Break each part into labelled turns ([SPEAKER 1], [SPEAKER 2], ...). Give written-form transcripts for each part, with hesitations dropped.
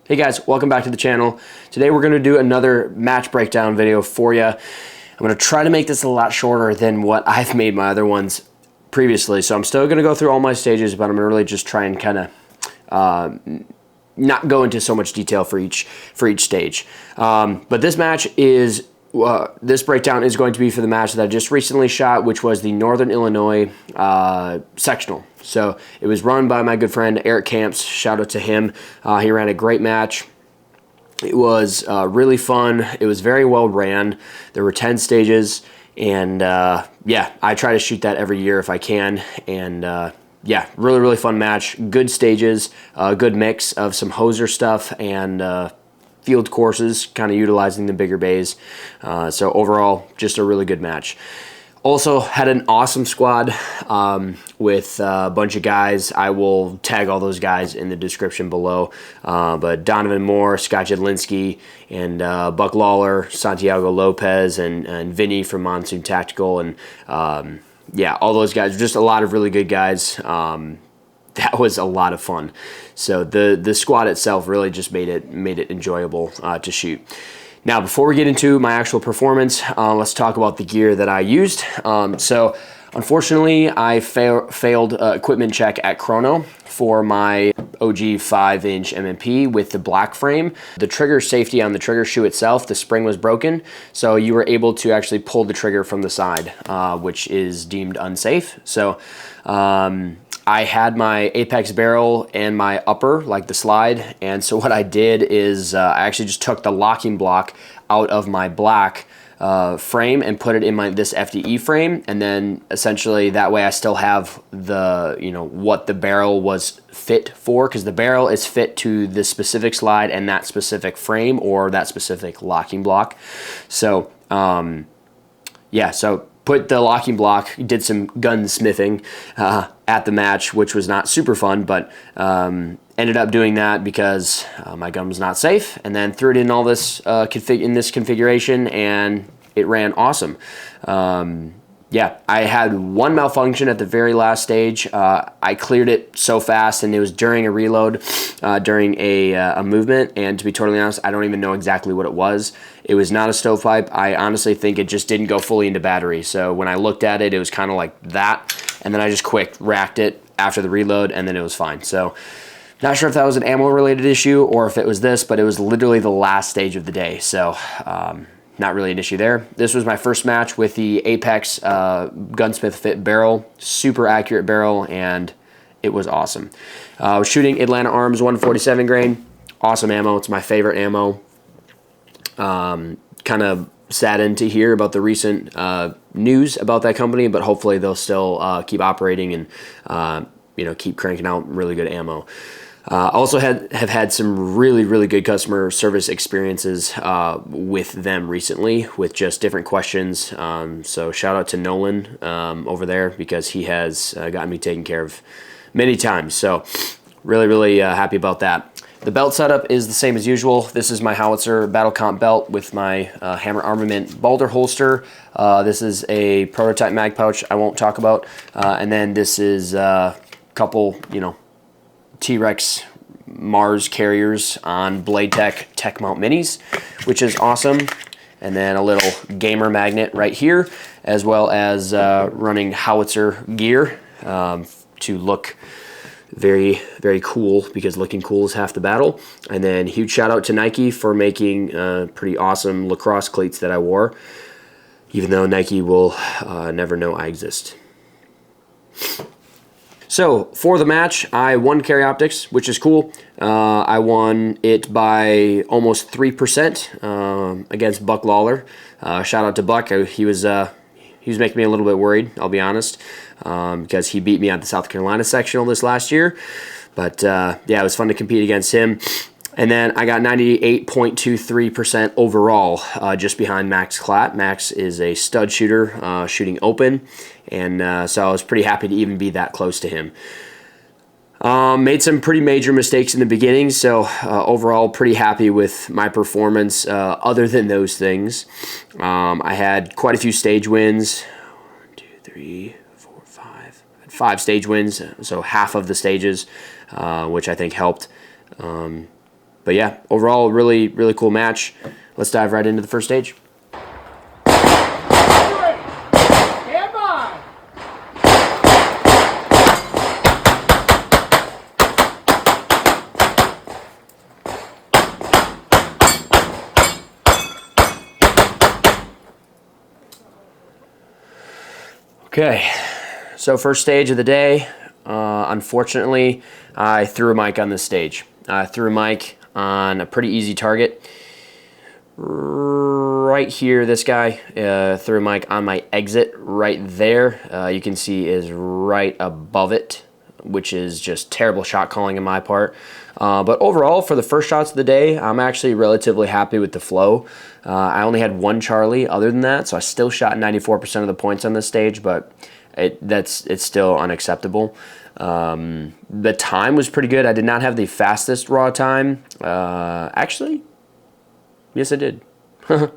[SPEAKER 1] Hey guys, welcome back to the channel. Today we're going to do another match breakdown video for you. I'm going to try to make this a lot shorter than what I've made my other ones previously. So I'm still going to go through all my stages, but I'm going to really just try and kind of not go into so much detail for each stage. But this match is this breakdown is going to be for the match that I just recently shot, which was the Northern Illinois Sectional. So it was run by my good friend Eric Kamps. Shout out to him. He ran a great match. It was really fun. It was very well ran. There were 10 stages, and yeah, I try to shoot that every year if I can. And yeah, really fun match. Good stages, good mix of some hoser stuff and field courses, kind of utilizing the bigger bays. So overall, just a really good match. Also had an awesome squad with a bunch of guys. I will tag all those guys in the description below. But Donovan Moore, Scott Jedlinski, and Buck Lawler, Santiago Lopez, and Vinny from Monsoon Tactical. And yeah, all those guys, just a lot of really good guys. That was a lot of fun. So the squad itself really just made it enjoyable to shoot. Now, before we get into my actual performance, let's talk about the gear that I used. So unfortunately, I failed equipment check at Chrono for my OG 5-inch M&P with the black frame. The trigger safety on the trigger shoe itself, the spring was broken, so you were able to actually pull the trigger from the side, which is deemed unsafe. So I had my apex barrel and my upper, like the slide, and so what I did is I actually just took the locking block out of my black frame and put it in this FDE frame, and then essentially that way I still have the, what the barrel was fit for, because the barrel is fit to the specific slide and that specific frame or that specific locking block. So yeah, so put the locking block, did some gunsmithing at the match, which was not super fun, but ended up doing that because my gun was not safe, and then threw it in all this in this configuration, and it ran awesome. Yeah, I had one malfunction at the very last stage. I cleared it so fast, and it was during a reload, during a movement, and to be totally honest, I don't even know exactly what it was. It was not a stovepipe. I honestly think it just didn't go fully into battery. So when I looked at it, it was kind of like that, and then I just quick racked it after the reload, and then it was fine. So not sure if that was an ammo-related issue or if it was this, but it was literally the last stage of the day. So not really an issue there. This was my first match with the Apex Gunsmith Fit barrel. Super accurate barrel, and it was awesome. I was shooting Atlanta Arms 147 grain. Awesome ammo. It's my favorite ammo. Kind of saddened to hear about the recent news about that company, but hopefully they'll still keep operating and keep cranking out really good ammo. Also have had some really good customer service experiences with them recently with just different questions. So shout out to Nolan over there, because he has gotten me taken care of many times. So really happy about that. The belt setup is the same as usual. This is my Howitzer Battle Comp belt with my Hammer Armament Balder holster. This is a prototype mag pouch I won't talk about. And then this is a couple, T-Rex Mars carriers on Blade Tech Mount Minis, which is awesome. And then a little gamer magnet right here, as well as running Howitzer gear to look very cool, because looking cool is half the battle. And then huge shout out to Nike for making pretty awesome lacrosse cleats that I wore, even though Nike will never know I exist. So for the match, I won carry optics, which is cool. I won it by almost 3% against Buck Lawler. Shout out to Buck. He was making me a little bit worried, I'll be honest, because he beat me at the South Carolina sectional this last year. But yeah, it was fun to compete against him. And then I got 98.23% overall, just behind Max Klatt. Max is a stud shooter, shooting open, and so I was pretty happy to even be that close to him. Made some pretty major mistakes in the beginning, so overall pretty happy with my performance other than those things. I had quite a few stage wins. 1, 2, 3, 4, 5. I had 5 stage wins, so half of the stages, which I think helped. But yeah, overall, really, really cool match. Let's dive right into the first stage. Okay, so first stage of the day. Unfortunately, I threw a mic on this stage. I threw a mic on a pretty easy target. Right here, this guy threw a mic on my exit right there. You can see is right above it, which is just terrible shot calling on my part. But overall, for the first shots of the day, I'm actually relatively happy with the flow. I only had one Charlie other than that, so I still shot 94% of the points on this stage, but it's still unacceptable. The time was pretty good. I did not have the fastest raw time. Actually, yes, I did.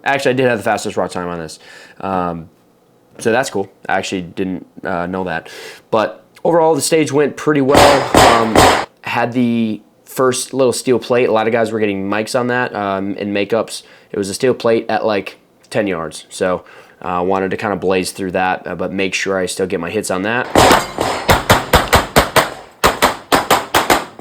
[SPEAKER 1] Actually, I did have the fastest raw time on this. So that's cool. I actually didn't know that. But overall, the stage went pretty well. Had the first little steel plate. A lot of guys were getting mics on that in makeups. It was a steel plate at like 10 yards. So I wanted to kind of blaze through that, but make sure I still get my hits on that.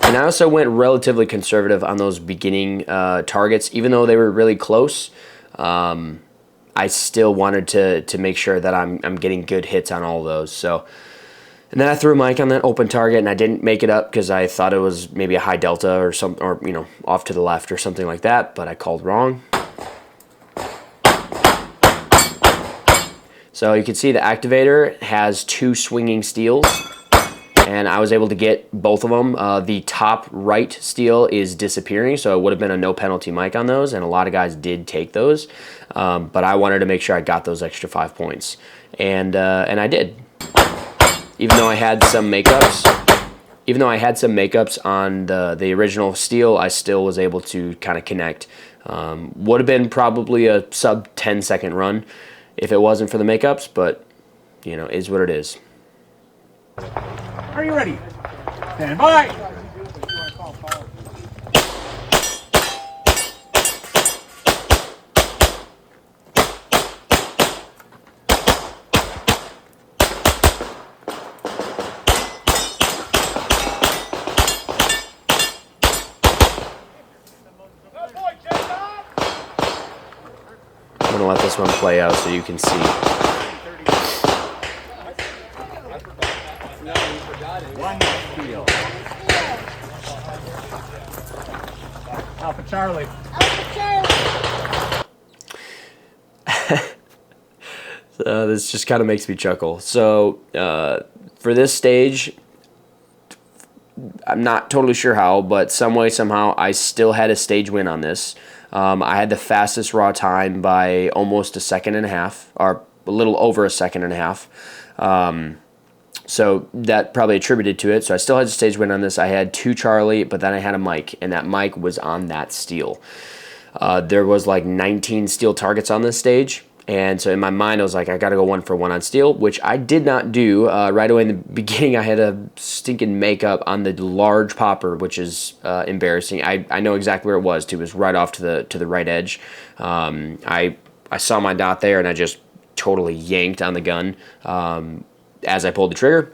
[SPEAKER 1] And I also went relatively conservative on those beginning targets. Even though they were really close, I still wanted to make sure that I'm getting good hits on all of those. So, and then I threw a mic on that open target, and I didn't make it up because I thought it was maybe a high delta or something, or you know, off to the left or something like that. But I called wrong. So you can see the activator has two swinging steels, and I was able to get both of them. The top right steel is disappearing, so it would have been a no penalty mic on those, and a lot of guys did take those. But I wanted to make sure I got those extra 5 points, and I did. Even though I had some makeups, on the original steel, I still was able to kind of connect. Would have been probably a sub 10-second run if it wasn't for the makeups, but you know, is what it is.
[SPEAKER 2] Are you ready? Stand by.
[SPEAKER 1] I'm gonna let this one play out so you can see.
[SPEAKER 2] Alpha Charlie.
[SPEAKER 1] This just kind of makes me chuckle. So for this stage, I'm not totally sure how, but some way, somehow, I still had a stage win on this. I had the fastest raw time by almost a second and a half, or a little over a second and a half. So that probably attributed to it. So I still had a stage win on this. I had two Charlie, but then I had a mic, and that mic was on that steel. There was like 19 steel targets on this stage. And so in my mind, I was like, I got to go 1 for 1 on steel, which I did not do. Right away in the beginning, I had a stinking makeup on the large popper, which is embarrassing. I know exactly where it was, too. It was right off to the right edge. I saw my dot there, and I just totally yanked on the gun as I pulled the trigger.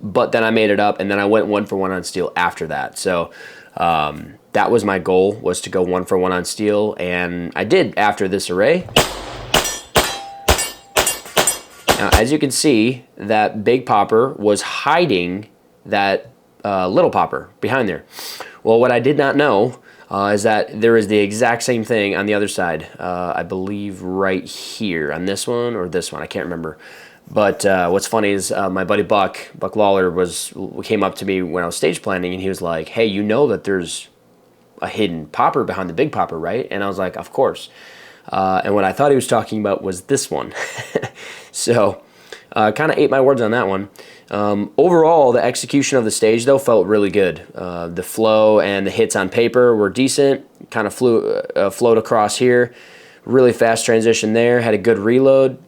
[SPEAKER 1] But then I made it up, and then I went 1 for 1 on steel after that. So that was my goal, was to go 1 for 1 on steel, and I did after this array. Now, as you can see, that big popper was hiding that little popper behind there. Well, what I did not know is that there is the exact same thing on the other side. I believe right here on this one or this one. I can't remember. But what's funny is my buddy Buck Lawler came up to me when I was stage planning, and he was like, "Hey, you know that there's a hidden popper behind the big popper, right?" And I was like, "Of course." And what I thought he was talking about was this one. So kind of ate my words on that one. Overall, the execution of the stage, though, felt really good. The flow and the hits on paper were decent. Kind of flowed across here. Really fast transition there. Had a good reload.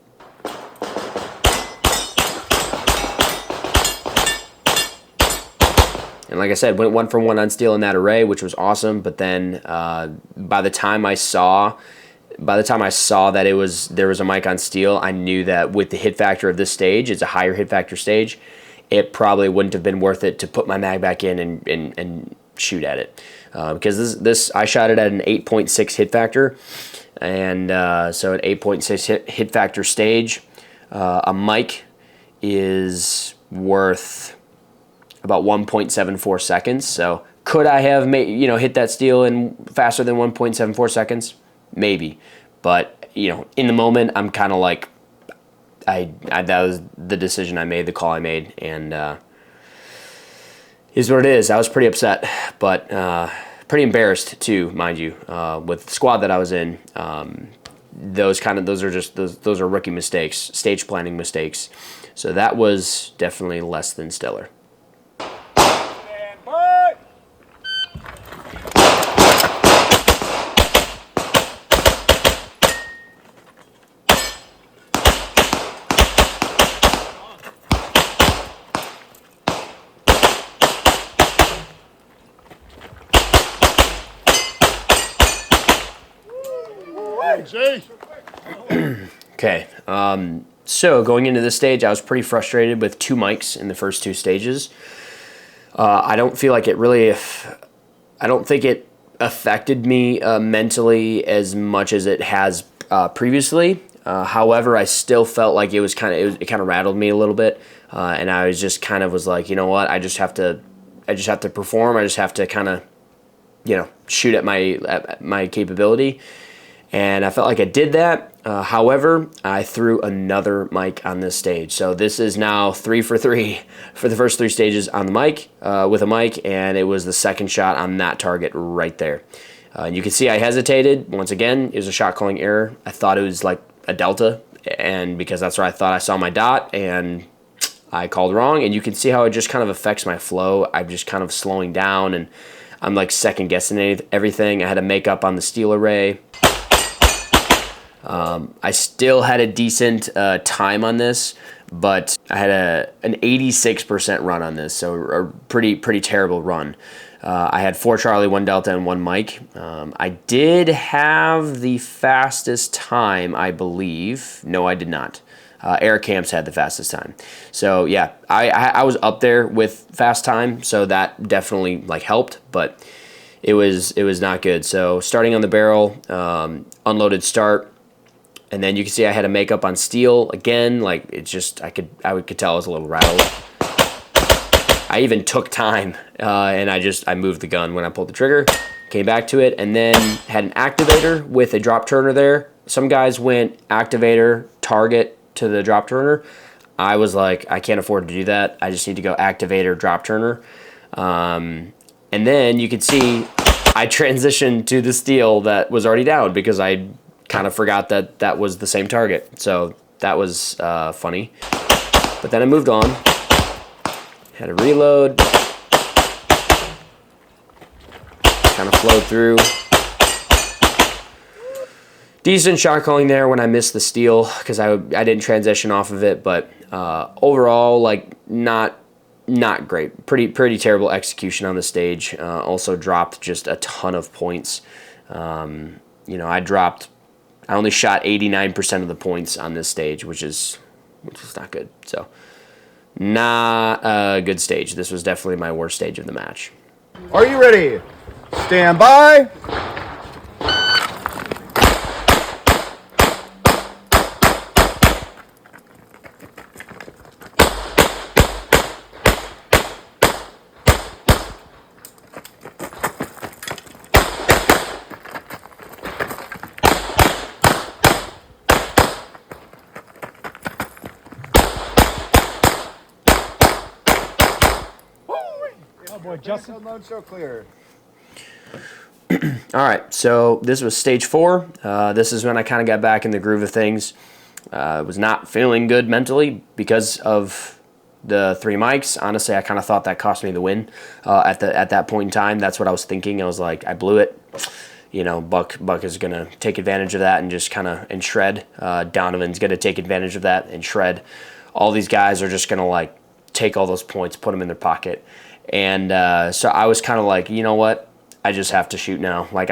[SPEAKER 1] And And like I said, went 1-for-1 on steel in that array, which was awesome. But then by the time I saw that there was a mic on steel, I knew that with the hit factor of this stage, it's a higher hit factor stage, it probably wouldn't have been worth it to put my mag back in and shoot at it. Because this I shot it at an 8.6 hit factor, and so an 8.6 hit factor stage, a mic is worth about 1.74 seconds. So could I have hit that steel in faster than 1.74 seconds? Maybe, but in the moment, I'm kind of like, that was the decision I made, the call I made, and is what it is. I was pretty upset, but pretty embarrassed too, mind you, with the squad that I was in. Those are rookie mistakes, stage planning mistakes. So that was definitely less than stellar.
[SPEAKER 2] Stand by.
[SPEAKER 1] Okay, so going into this stage, I was pretty frustrated with 2 mics in the first 2 stages. I don't feel like I don't think it affected me mentally as much as it has previously. However, I still felt like it kind of rattled me a little bit, and I was just kind of was like, you know what, I just have to perform. I just have to kind of, shoot at my capability. And I felt like I did that. However, I threw another mic on this stage. So this is now 3 for 3 for the first 3 stages on the mic, with a mic, and it was the second shot on that target right there. You can see I hesitated. Once again, it was a shot calling error. I thought it was like a delta, and because that's where I thought I saw my dot, and I called wrong. And you can see how it just kind of affects my flow. I'm just kind of slowing down, and I'm like second guessing everything. I had to make up on the steel array. I still had a decent time on this, but I had an 86% run on this, so a pretty terrible run. I had 4 Charlie, 1 Delta, and 1 mic. I did have the fastest time, I believe. No, I did not. Eric Kamps had the fastest time. So yeah, I was up there with fast time, so that definitely helped, but it was not good. So starting on the barrel, unloaded start. And then you can see I had a makeup on steel again. It's just I could tell I was a little rattled. I even took time, and I moved the gun when I pulled the trigger, came back to it, and then had an activator with a drop turner there. Some guys went activator target to the drop turner. I was like, I can't afford to do that. I just need to go activator drop turner. And then you can see I transitioned to the steel that was already down because I kind of forgot that was the same target. So that was funny. But then I moved on. Had a reload. Kind of flowed through. Decent shot calling there when I missed the steel because I didn't transition off of it. But overall, not great. Pretty terrible execution on the stage. Also dropped just a ton of points. I only shot 89% of the points on this stage, which is not good. So, not a good stage. This was definitely my worst stage of the match.
[SPEAKER 3] Are you ready? Stand by.
[SPEAKER 2] Oh boy, Justin.
[SPEAKER 3] Unload show clear.
[SPEAKER 1] All right, so this was stage 4. This is when I kind of got back in the groove of things. Was not feeling good mentally because of the 3 mics. Honestly, I kind of thought that cost me the win at that point in time. That's what I was thinking. I was like, I blew it. Buck is gonna take advantage of that and just and shred. Donovan's gonna take advantage of that and shred. All these guys are just gonna take all those points, put them in their pocket. And so I was kind of like, you know what? I just have to shoot now. Like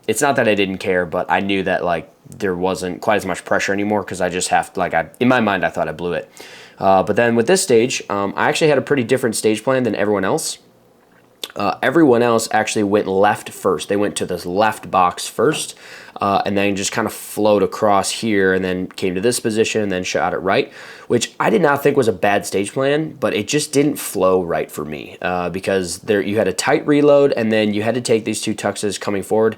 [SPEAKER 1] it's not that I didn't care, but I knew that like there wasn't quite as much pressure anymore because I just have to, like, in my mind, I thought I blew it. But then with this stage, I actually had a pretty different stage plan than everyone else. Everyone else actually went left first. They went to this left box first, and then just kind of flowed across here and then came to this position and then shot it right, which I did not think was a bad stage plan, but it just didn't flow right for me because you had a tight reload and then you had to take these two tuxes coming forward,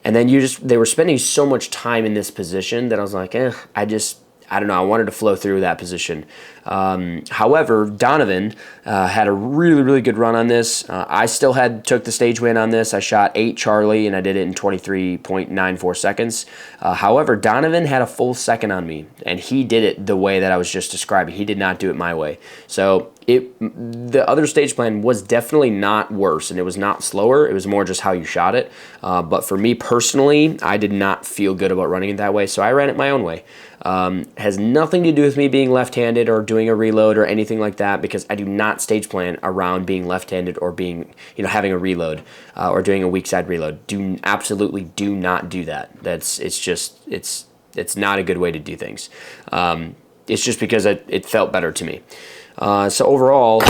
[SPEAKER 1] and then they were spending so much time in this position that I was like, I don't know, I wanted to flow through that position. However, Donovan had a really, really good run on this. I still took the stage win on this. I shot 8 Charlie, and I did it in 23.94 seconds. However, Donovan had a full second on me, and he did it the way that I was just describing. He did not do it my way. So the other stage plan was definitely not worse, and it was not slower. It was more just how you shot it. But for me personally, I did not feel good about running it that way, so I ran it my own way. Has nothing to do with me being left-handed or doing a reload or anything like that, because I do not stage plan around being left-handed or being, having a reload or doing a weak side reload. Absolutely do not do that. It's not a good way to do things. It's just because it felt better to me. So overall,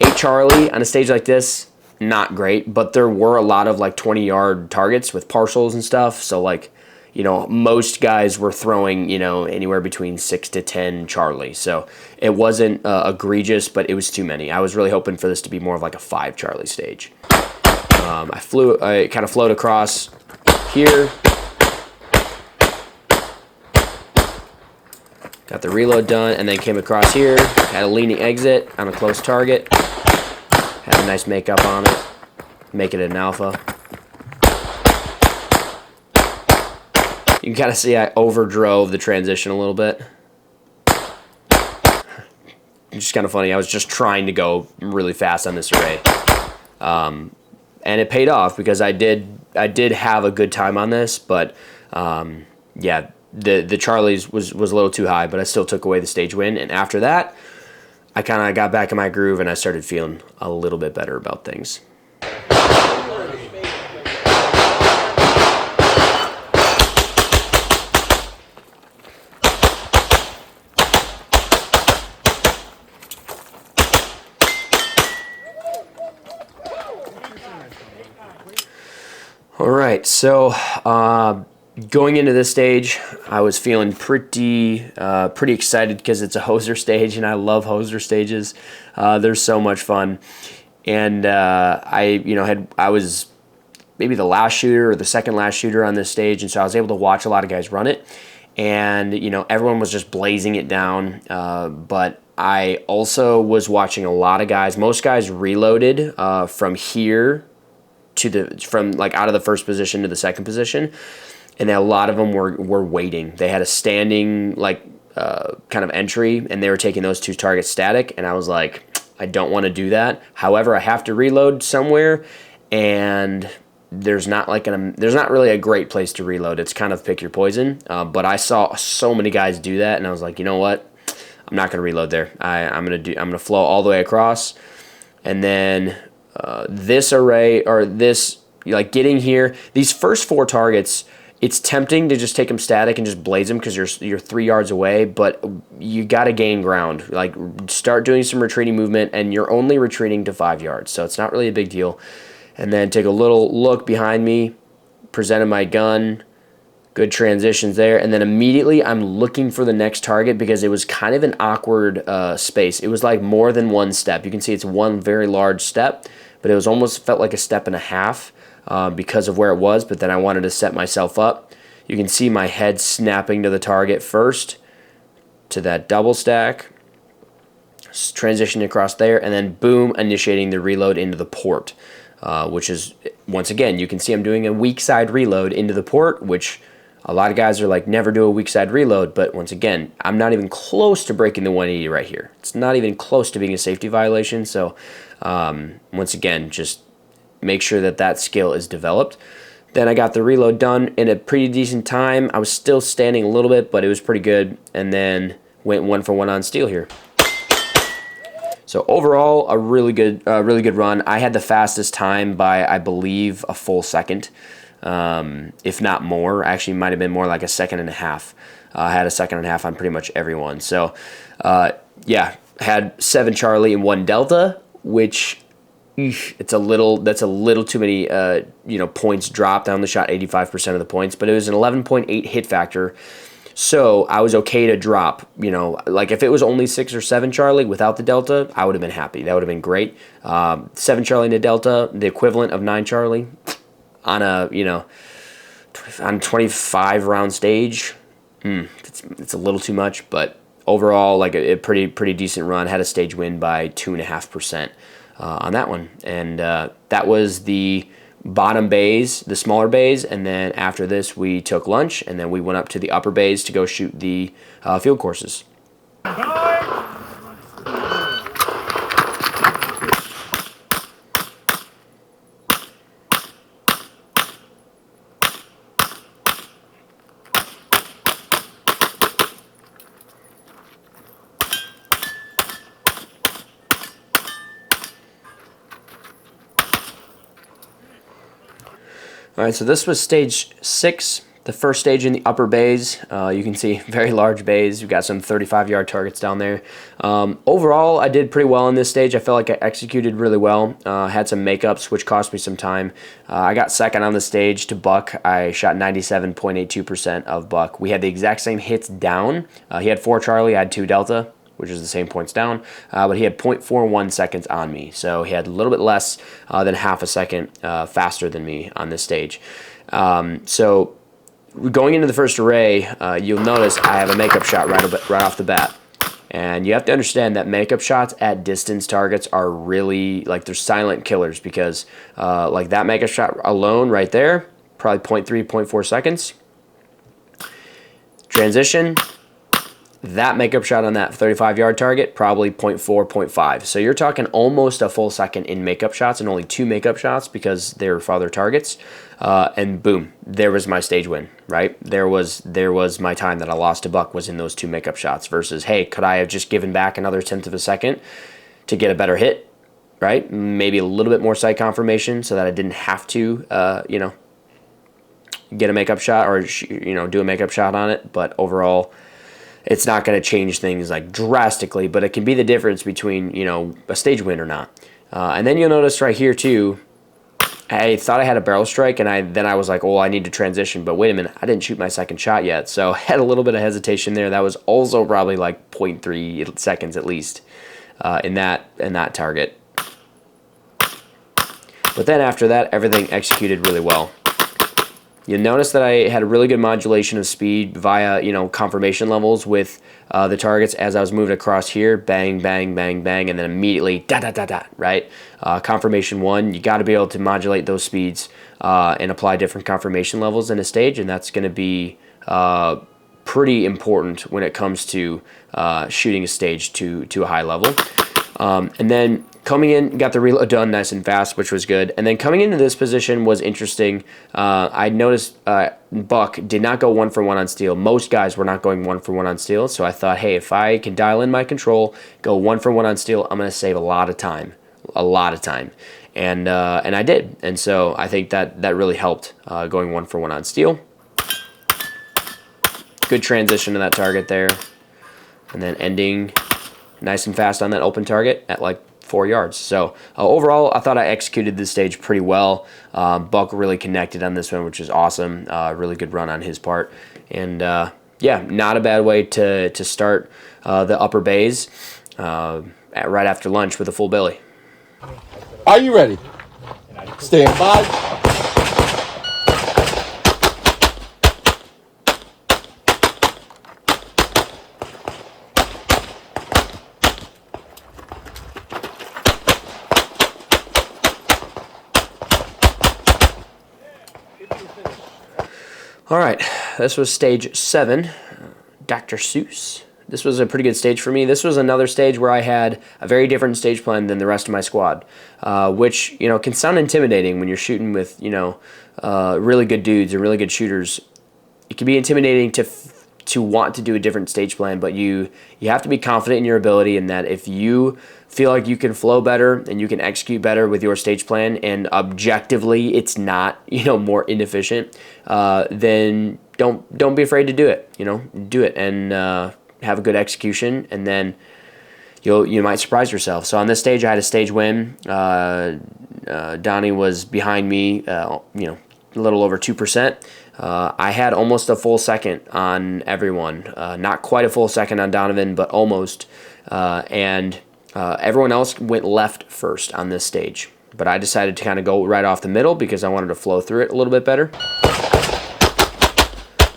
[SPEAKER 1] 8 Charlie on a stage like this, not great, but there were a lot of like 20-yard targets with partials and stuff. So like, most guys were throwing, anywhere between 6 to 10 Charlie. So it wasn't egregious, but it was too many. I was really hoping for this to be more of like a 5 Charlie stage. I kind of flowed across here. Got the reload done, and then came across here. Had a leaning exit on a close target. Had a nice makeup on it. Make it an alpha. You can kind of see I overdrove the transition a little bit. It's just kind of funny. I was just trying to go really fast on this array. And it paid off because I did have a good time on this, but yeah, the Charlies was a little too high, but I still took away the stage win. And after that, I kind of got back in my groove and I started feeling a little bit better about things. All right, so going into this stage, I was feeling pretty excited because it's a hoser stage, and I love hoser stages. They're so much fun, and I was maybe the last shooter or the second last shooter on this stage, and so I was able to watch a lot of guys run it, and everyone was just blazing it down. But I also was watching a lot of guys. Most guys reloaded from here from like out of the first position to the second position, and then a lot of them were waiting. They had a standing like kind of entry, and they were taking those 2 targets static, and I was like, I don't want to do that. However, I have to reload somewhere, and there's not really a great place to reload. It's kind of pick your poison. But I saw so many guys do that, and I was like, you know what? I'm not going to reload there. I'm going to flow all the way across, and then this array, or this, like getting here, these first 4 targets, it's tempting to just take them static and just blaze them because you're 3 yards away, but you got to gain ground. Like, start doing some retreating movement, and you're only retreating to 5 yards, so it's not really a big deal. And then take a little look behind me, presented my gun, good transitions there, and then immediately I'm looking for the next target because it was kind of an awkward space. It was like more than one step. You can see it's one very large step, but it was almost felt like a step and a half because of where it was, but then I wanted to set myself up. You can see my head snapping to the target first, to that double stack, transitioning across there, and then boom, initiating the reload into the port, which is, once again, you can see I'm doing a weak side reload into the port, which a lot of guys are like, never do a weak side reload, but once again, I'm not even close to breaking the 180 right here. It's not even close to being a safety violation, so once again, just make sure that skill is developed. Then I got the reload done in a pretty decent time. I was still standing a little bit, but it was pretty good, and then went 1 for 1 on steel here. So overall, a really good run. I had the fastest time by, I believe, a full second, if not more. Actually, might have been more like a second and a half. I had a second and a half on pretty much everyone. So, yeah, had 7 Charlie and 1 Delta, which that's a little too many points dropped. I only shot 85% of the points, but it was an 11.8 hit factor. So I was okay to drop, like if it was only 6 or 7 Charlie without the Delta, I would have been happy. That would have been great. 7 Charlie and a Delta, the equivalent of 9 Charlie on a, on a 25 round stage. It's a little too much, but overall, like a pretty decent run. Had a stage win by 2.5% on that one, and that was the bottom bays, the smaller bays, and then after this we took lunch, and then we went up to the upper bays to go shoot the field courses. All right, so this was stage 6, the first stage in the upper bays. You can see very large bays. We've got some 35-yard targets down there. Overall, I did pretty well on this stage. I felt like I executed really well. Had some makeups, which cost me some time. I got second on the stage to Buck. I shot 97.82% of Buck. We had the exact same hits down. He had 4 Charlie, I had 2 Delta, which is the same points down, but he had 0.41 seconds on me. So he had a little bit less than half a second faster than me on this stage. So going into the first array, you'll notice I have a makeup shot right off the bat. And you have to understand that makeup shots at distance targets are really, like, they're silent killers, because like that makeup shot alone right there, probably 0.3, 0.4 seconds. Transition. That makeup shot on that 35-yard target, probably 0.4, 0.5. So you're talking almost a full second in makeup shots, and only 2 makeup shots because they were farther targets. And boom, there was my stage win, right? There was my time that I lost to Buck was in those 2 makeup shots versus, hey, could I have just given back another 1/10 of a second to get a better hit, right? Maybe a little bit more sight confirmation so that I didn't have to, get a makeup shot or, do a makeup shot on it. But overall, it's not going to change things like drastically, but it can be the difference between, a stage win or not. And then you'll notice right here too, I thought I had a barrel strike, and then I was like, oh, I need to transition, but wait a minute, I didn't shoot my second shot yet. So I had a little bit of hesitation there. That was also probably like 0.3 seconds at least in that target. But then after that, everything executed really well. You'll notice that I had a really good modulation of speed via, confirmation levels with the targets as I was moving across here. Bang, bang, bang, bang, and then immediately da-da-da-da, right? Confirmation 1, you got to be able to modulate those speeds and apply different confirmation levels in a stage, and that's going to be pretty important when it comes to shooting a stage to a high level. And then coming in, got the reload done nice and fast, which was good. And then coming into this position was interesting. I noticed Buck did not go 1 for 1 on steel. Most guys were not going 1 for 1 on steel. So I thought, hey, if I can dial in my control, go 1 for 1 on steel, I'm going to save a lot of time. And I did. And so I think that really helped going 1 for 1 on steel. Good transition to that target there. And then ending nice and fast on that open target at like 4 yards. So overall, I thought I executed this stage pretty well. Buck really connected on this one, which is awesome. Really good run on his part. And yeah, not a bad way to start the upper bays right after lunch with a full belly.
[SPEAKER 4] Are you ready? Stand by.
[SPEAKER 1] All right, this was stage 7, Dr. Seuss. This was a pretty good stage for me. This was another stage where I had a very different stage plan than the rest of my squad, which, can sound intimidating when you're shooting with, really good dudes and really good shooters. It can be intimidating to want to do a different stage plan, but you have to be confident in your ability, and that if you feel like you can flow better and you can execute better with your stage plan, and objectively it's not, more inefficient, then don't be afraid to do it. Do it and have a good execution, and then you might surprise yourself. So on this stage, I had a stage win. Donnie was behind me, a little over 2%. I had almost a full second on everyone. Not quite a full second on Donovan, but almost. And everyone else went left first on this stage. But I decided to kind of go right off the middle because I wanted to flow through it a little bit better.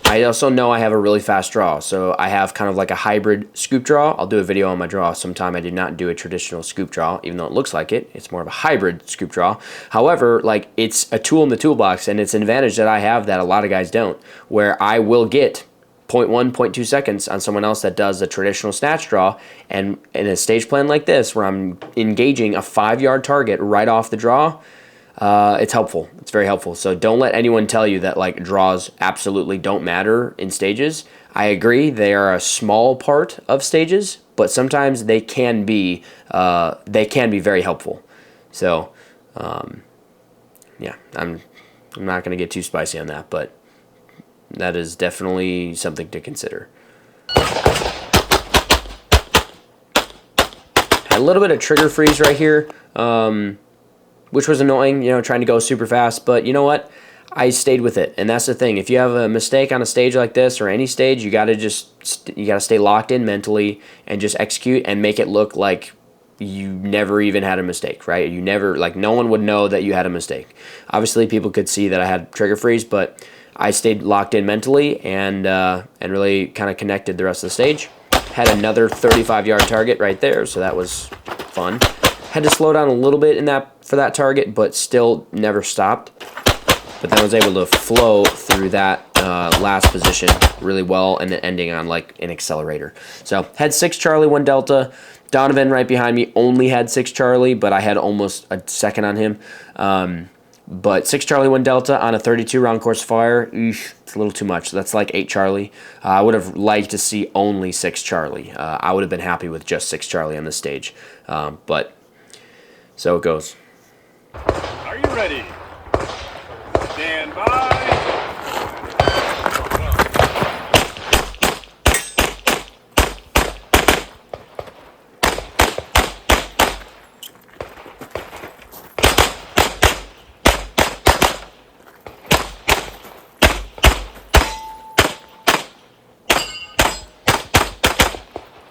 [SPEAKER 1] I also know I have a really fast draw, so I have kind of like a hybrid scoop draw. I'll do a video on my draw sometime. I did not do a traditional scoop draw, even though it looks like it. It's more of a hybrid scoop draw. However, like, it's a tool in the toolbox, and it's an advantage that I have that a lot of guys don't, where I will get 0.1, 0.2 seconds on someone else that does a traditional snatch draw, and in a stage plan like this, where I'm engaging a 5-yard target right off the draw, it's helpful. It's very helpful. So don't let anyone tell you that like draws absolutely don't matter in stages. I agree, they are a small part of stages, but sometimes they can be very helpful. So yeah, I'm not going to get too spicy on that, but that is definitely something to consider. Had a little bit of trigger freeze right here. Which was annoying, trying to go super fast. But you know what? I stayed with it, and that's the thing. If you have a mistake on a stage like this or any stage, you gotta stay locked in mentally and just execute and make it look like you never even had a mistake, right? You never, like, no one would know that you had a mistake. Obviously, people could see that I had trigger freeze, but I stayed locked in mentally and really kind of connected the rest of the stage. Had another 35-yard target right there, so that was fun. Had to slow down a little bit for that target, but still never stopped. But then I was able to flow through that last position really well, and then ending on like an accelerator. So had 6 Charlie, 1 Delta. Donovan right behind me only had 6 Charlie, but I had almost a second on him. But 6 Charlie, 1 Delta on a 32-round course of fire, it's a little too much. That's like 8 Charlie. I would have liked to see only 6 Charlie. I would have been happy with just 6 Charlie on this stage. But so it goes.
[SPEAKER 2] Are you ready? Stand by.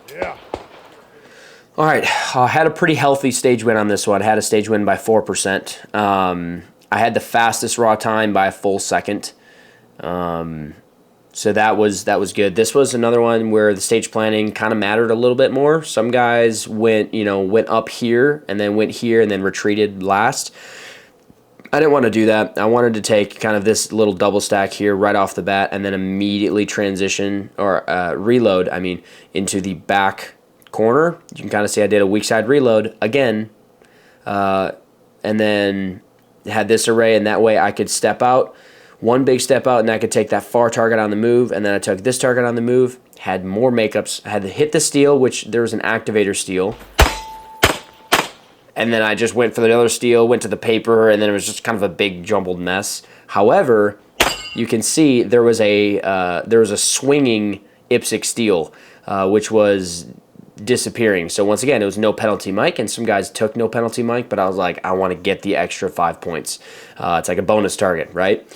[SPEAKER 2] Yeah.
[SPEAKER 1] All right, I had a pretty healthy stage win on this one. I had a stage win by 4%. I had the fastest raw time by a full second. So that was good. This was another one where the stage planning kind of mattered a little bit more. Some guys went up here and then went here and then retreated last. I didn't want to do that. I wanted to take kind of this little double stack here right off the bat and then immediately transition or reload, into the back corner. You can kind of see I did a weak side reload again, and then had this array, and that way I could step out, one big step out, and I could take that far target on the move, and then I took this target on the move, had more makeups, had to hit the steal, which there was an activator steal, and then I just went for the other steal, went to the paper, and then it was just kind of a big jumbled mess. However, you can see there was a swinging IPSC steal, which was disappearing. So once again, it was no penalty mic, and some guys took no penalty mic, but I was like, I want to get the extra 5 points. It's like a bonus target, right?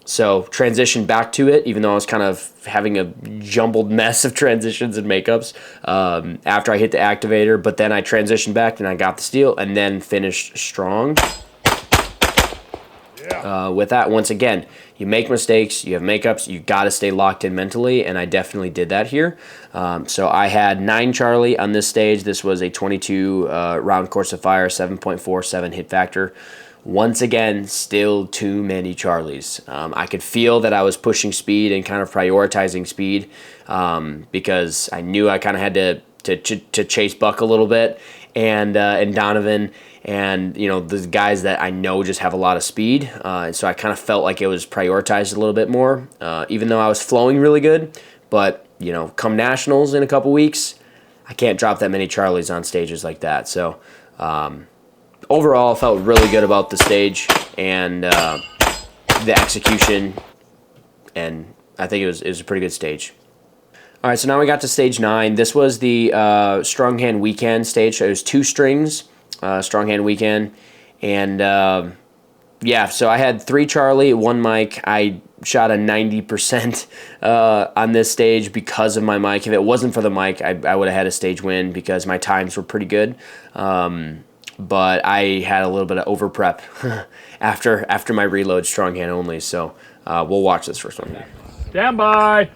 [SPEAKER 1] So transition back to it, even though I was kind of having a jumbled mess of transitions and makeups after I hit the activator, but then I transitioned back and I got the steal and then finished strong. With that, once again, you make mistakes, you have makeups, you got to stay locked in mentally, and I definitely did that here. So I had 9 Charlie on this stage. This was a 22 round course of fire, 7.47 hit factor. Once again, still too many Charlies. I could feel that I was pushing speed and kind of prioritizing speed because I knew I kind of had to chase Buck a little bit. and Donovan, and the guys that I know just have a lot of speed. And so I kind of felt like it was prioritized a little bit more, even though I was flowing really good. But come nationals in a couple weeks, I can't drop that many Charlies on stages like that. So overall, I felt really good about the stage and the execution, and I think it was a pretty good stage. All right, so now we got to stage 9. This was the strong hand weekend stage. So it was 2 strings, strong hand weekend, and yeah. So I had 3 Charlie, 1 mic. I shot a 90% on this stage because of my mic. If it wasn't for the mic, I would have had a stage win because my times were pretty good. But I had a little bit of over prep after my reload strong hand only. So we'll watch this first one.
[SPEAKER 2] Stand by.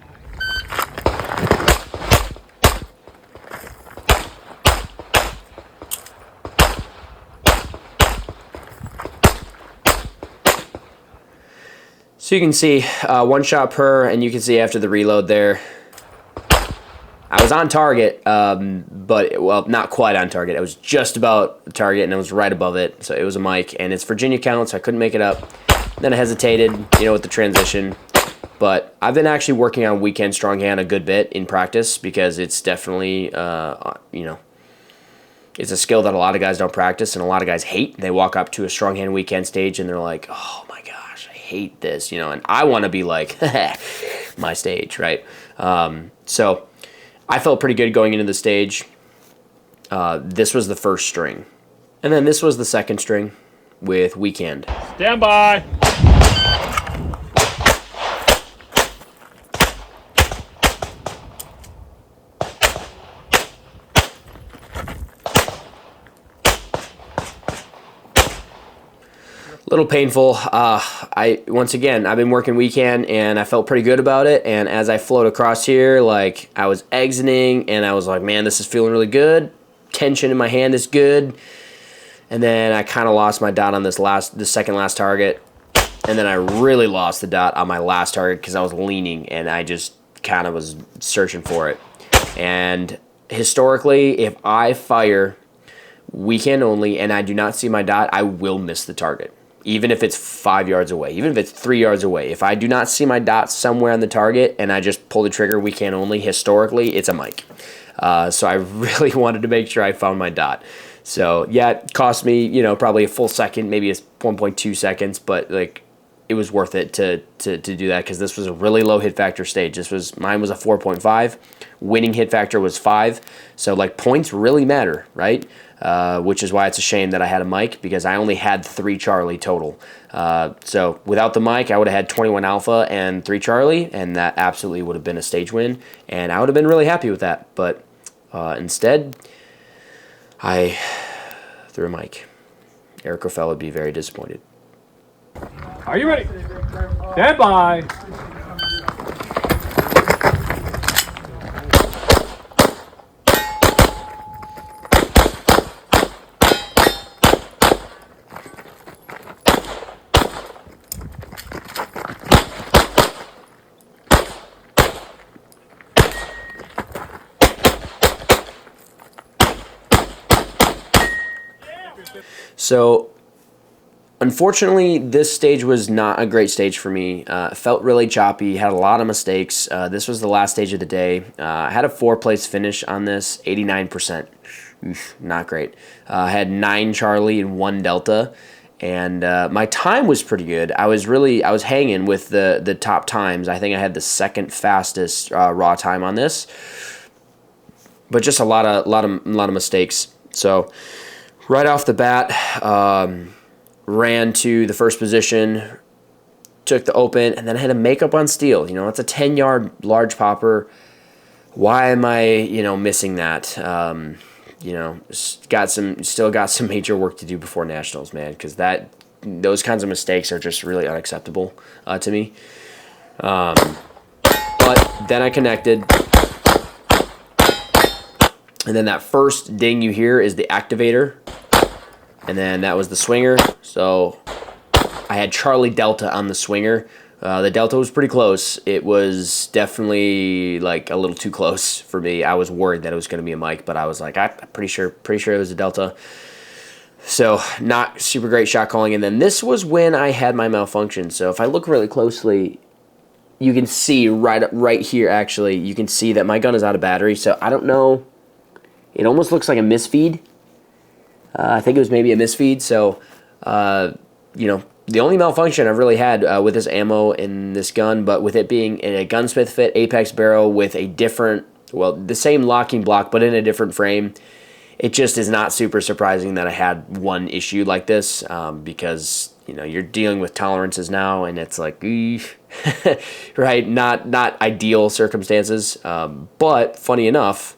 [SPEAKER 1] So you can see 1 shot per, and you can see after the reload there, I was on target, but, well, not quite on target. I was just about target, and I was right above it. So it was a mic, and it's Virginia count, so I couldn't make it up. Then I hesitated, with the transition. But I've been actually working on weekend strong hand a good bit in practice because it's definitely, it's a skill that a lot of guys don't practice and a lot of guys hate. They walk up to a strong hand weekend stage, and they're like, oh, my gosh, I hate this, and I want to be like, my stage, right? So I felt pretty good going into the stage. This was the first string. And then this was the second string with weekend.
[SPEAKER 2] Stand by.
[SPEAKER 1] A little painful. Once again, I've been working weekend, and I felt pretty good about it. And as I float across here, like I was exiting, and I was like, man, this is feeling really good. Tension in my hand is good. And then I kind of lost my dot on the second last target. And then I really lost the dot on my last target because I was leaning, and I just kind of was searching for it. And historically, if I fire weekend only and I do not see my dot, I will miss the target. Even if it's 5 yards away, even if it's 3 yards away. If I do not see my dot somewhere on the target and I just pull the trigger weekend only, historically, it's a mic. So I really wanted to make sure I found my dot. So yeah, it cost me, probably a full second, maybe it's 1.2 seconds, but like it was worth it to do that because this was a really low hit factor stage. Mine was a 4.5. Winning hit factor was 5. So like points really matter, right? Which is why it's a shame that I had a mic because I only had 3 Charlie total. So without the mic, I would have had 21 alpha and 3 Charlie, and that absolutely would have been a stage win, and I would have been really happy with that. But instead, I threw a mic. Eric Kamps would be very disappointed.
[SPEAKER 2] Are you ready? Stand by.
[SPEAKER 1] So, unfortunately, this stage was not a great stage for me. It felt really choppy, had a lot of mistakes. This was the last stage of the day. I had a 4-place finish on this, 89%. Not great. I had 9 Charlie and 1 Delta, and my time was pretty good. I was hanging with the top times. I think I had the second fastest raw time on this, but just a lot of mistakes. So right off the bat, ran to the first position, took the open, and then I had a makeup on steel. It's a 10-yard large popper. Why am I, missing that? Still got some major work to do before nationals, man, because those kinds of mistakes are just really unacceptable to me. But then I connected, and then that first ding you hear is the activator. And then that was the swinger. So I had Charlie Delta on the swinger, The delta was pretty close. It was definitely like a little too close for me. I was worried that it was going to be a mic, but I was like, I'm pretty sure it was a delta. So not super great shot calling. And then this was when I had my malfunction. So if I look really closely, you can see right here, actually, you can see that my gun is out of battery. So I don't know. It almost looks like a misfeed. I think it was maybe a misfeed. So, you know, the only malfunction I've really had with this ammo in this gun, but with it being in a gunsmith fit Apex barrel with a different, well, the same locking block, but in a different frame, it just is not super surprising that I had one issue like this, because, you know, you're dealing with tolerances now, and it's like, right, not ideal circumstances, but funny enough,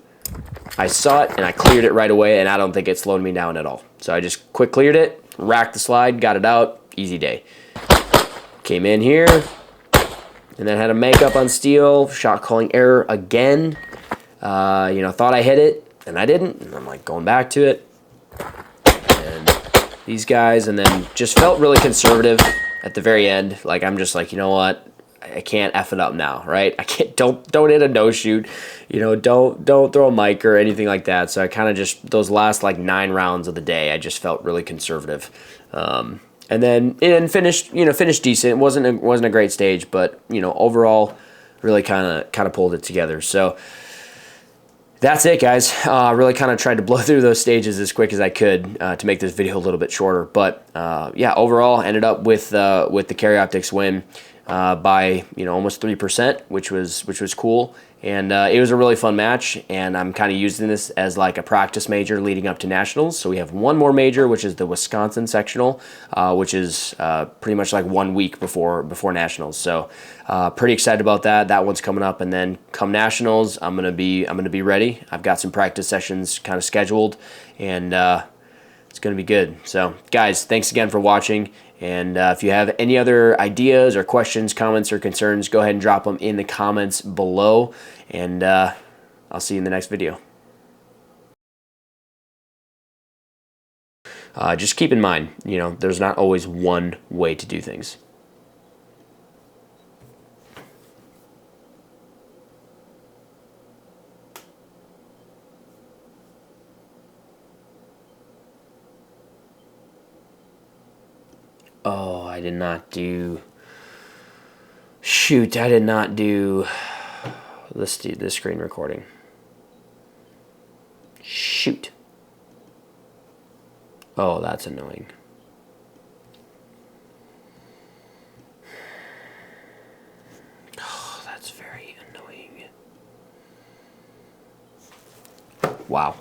[SPEAKER 1] I saw it and I cleared it right away, and I don't think it slowed me down at all. So I just quick cleared it, racked the slide, got it out, easy day. Came in here, and then had a makeup on steel, shot calling error again. You know, thought I hit it, and I didn't, and I'm like going back to it. And these guys, and then just felt really conservative at the very end. Like, I'm just like, you know what? I can't F it up now, right? I can't, don't hit a no shoot, you know, don't throw a mic or anything like that. So I kind of just, those last like 9 rounds of the day, I just felt really conservative. And then finished decent. It wasn't a great stage, but, you know, overall really kind of pulled it together. So that's it, guys. Really kind of tried to blow through those stages as quick as I could to make this video a little bit shorter. But yeah, overall ended up with the Carry Optics win by, you know, almost 3%, which was cool. And it was a really fun match, and I'm kind of using this as like a practice major leading up to nationals. So we have one more major, which is the Wisconsin sectional, which is pretty much like 1 week before nationals. So pretty excited about that. That one's coming up, and then come nationals, I'm gonna be ready. I've got some practice sessions kind of scheduled, and it's gonna be good. So guys, thanks again for watching. And if you have any other ideas or questions, comments, or concerns, go ahead and drop them in the comments below. And I'll see you in the next video. Just keep in mind, you know, there's not always one way to do things. Oh, I did not do... Shoot, I did not do the screen recording. Shoot. Oh, that's annoying. Oh, that's very annoying. Wow.